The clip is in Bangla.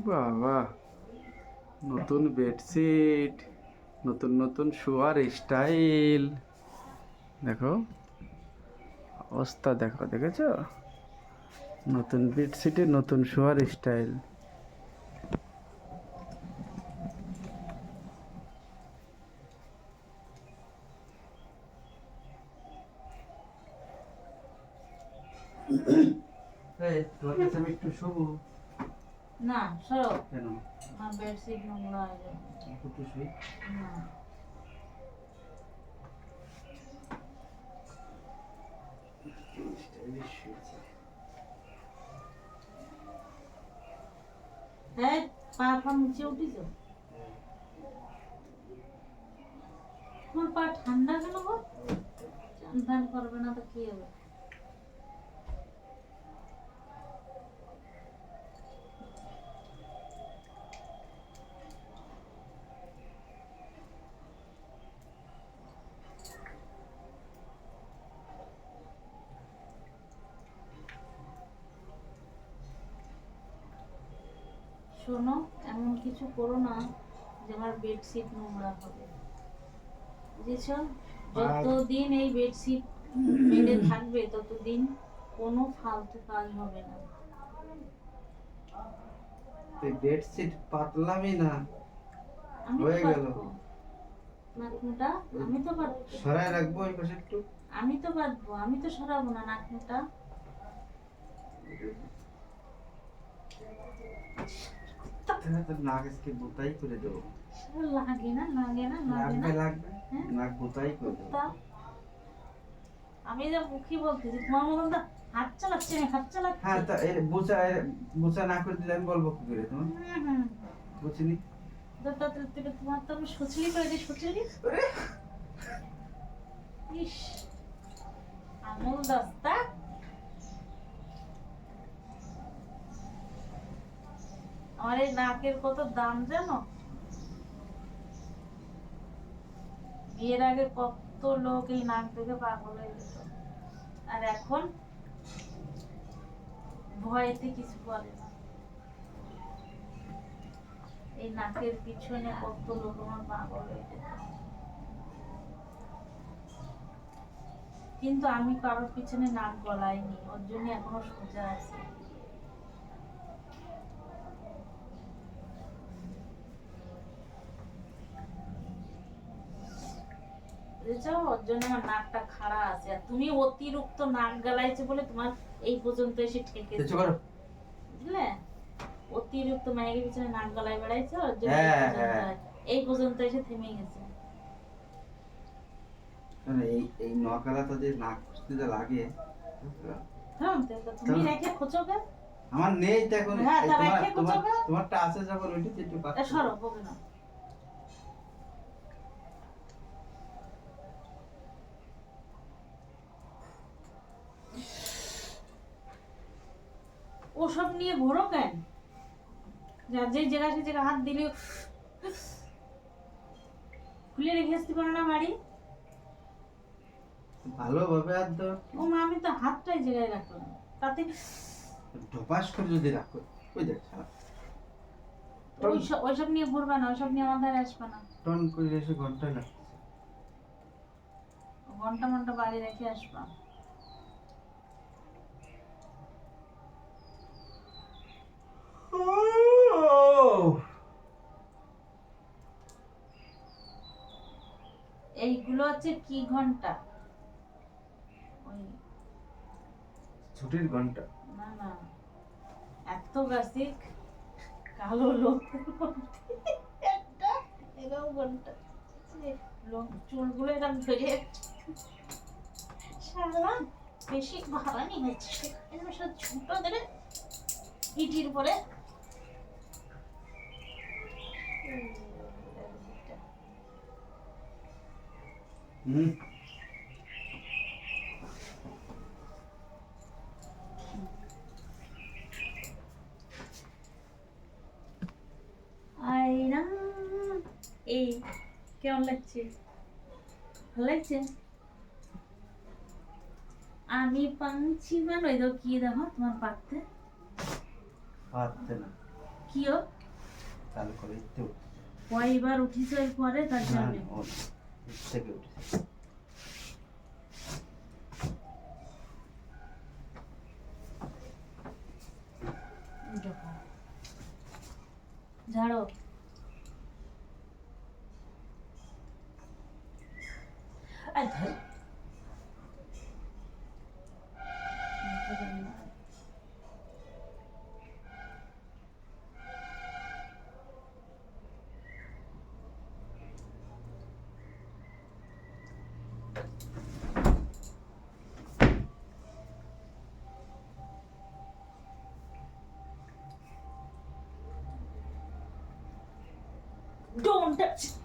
বাবা, নতুন বেডশিট, নতুন নতুন শোয়ার স্টাইল। দেখো অবস্থা, দেখো, দেখেছো? নতুন বেডশিটে নতুন শোয়ার স্টাইল। তোমার কাছে আমি একটু শোবো? না, সরো। কেন? আমার বেডশিট নোংরা হয়ে যাবে। একটু শুই। না, হ্যাঁ, পা পা নিচে উঠিস। তোমার পা ঠান্ডা কেন গো? চান টান করবে না তো কি হবে? শোনো, এমন কিছু করো না যে আমার বেডশিট নোংরা হবে, বুঝেছো? যতদিন এই বেডশিট মেলে থাকবে ততদিন কোনো ফালতু কাজ হবে না। এই বেডশিট পাতলামই না, আমি তো হয়ে গেল। পারবো নাকনুটা, আমি তো পারবো। সরায় রাখবো এই পাশে একটু। আমি তো পারবো, আমি তো সরাবো না নাকনুটা। নাক আজকে বোতাই করে দেবো। সেটা লাগে না, লাগে না, লাগে না। লাগবে, হ্যাঁ? নাক বোতাই করে দেবো। কুত্তা। আমি যা মুখী বলতেছি, তোমার মতন তো হাত চালাচ্ছে না, হাত চালাচ্ছে। হ্যাঁ, তা বোচা না করে দিলে আমি বলবো কি করে? তোমার হুম। বুঝিনি। তোমার তো আমি সচলি করে দিই, সচলি। ইস, আমল দস্তা। আমার এই নাকের কত দাম জানো? বিয়ের আগে কত লোক এই নাক দেখে পাগল হয়ে যেত, আর এখন ভয়েতে কিছু বলে না। এই নাকের পিছনে কত লোক আমার পাগল হয়ে যেত, কিন্তু আমি কারোর পিছনে নাক গলাইনি, ওর জন্য এখনো সোজা আছে। বুঝেছো? ওর জন্য আমার নাকটা খাড়া আছে, আর তুমি অতিরিক্ত নাক গলাইছো বলে তোমার এই পর্যন্ত এসে ঠেকেছে, বুঝলে? অতিরিক্ত মায়ের পিছনে নাক গলায় বেড়াইছো, ওর জন্য এই পর্যন্ত এসে থেমে গেছে। এই এই নকালাটা যে নাক খুঁজতে যা লাগে। হ্যাঁ, তুমি রেখে খোঁচো কেন? আমার নেই তো এখন। হ্যাঁ, তা তোমার রেখে খোঁচো কেন? তোমারটা আছে যখন ওইটাতে একটু পাচ্ছি। সরো, বকে না। ওসব নিয়ে ঘোরো কেন? যার যে জায়গায় সে জায়গায় হাত দিলে খুলে রেখে আসতে পারো না বাড়ি? ভালোভাবে আর দাও। ও মা, আমি তো হাতটাই জায়গায় রাখলাম, তাতে ঢপাস করে যদি রাখো, ওই দেখ ওইসব নিয়ে ঘুরবা না, ওইসব নিয়ে আমার ধারে আসবে না। টন করে এসে ঘন্টায় লাগতেছে। ঘন্টা ঘন্টা বাড়ি রেখে আসবা। এইগুলো হচ্ছে কি ঘন্টা? ওই ছুটির ঘন্টা। না না, এত গাছিক কালো লোক একটা এরকম ঘন্টা, লোক চুলগুলো এরকম ধরে সারা বেশি ভাড়ানি হচ্ছে, এরকম সব ছোট ধরে ইটির উপরে। হুম। আয়না, এই কেমন লাগছে? ভালো লাগছে? আমি পাঞ্চি বানাই দাও, কি দেখো তোমার পাতে পারতে না। কি ও চালু করে একটু কয়বার উঠিস এর পরে তার জন্য থেকে উঠেছে। ঝাড়ো আর ধর Don't touch.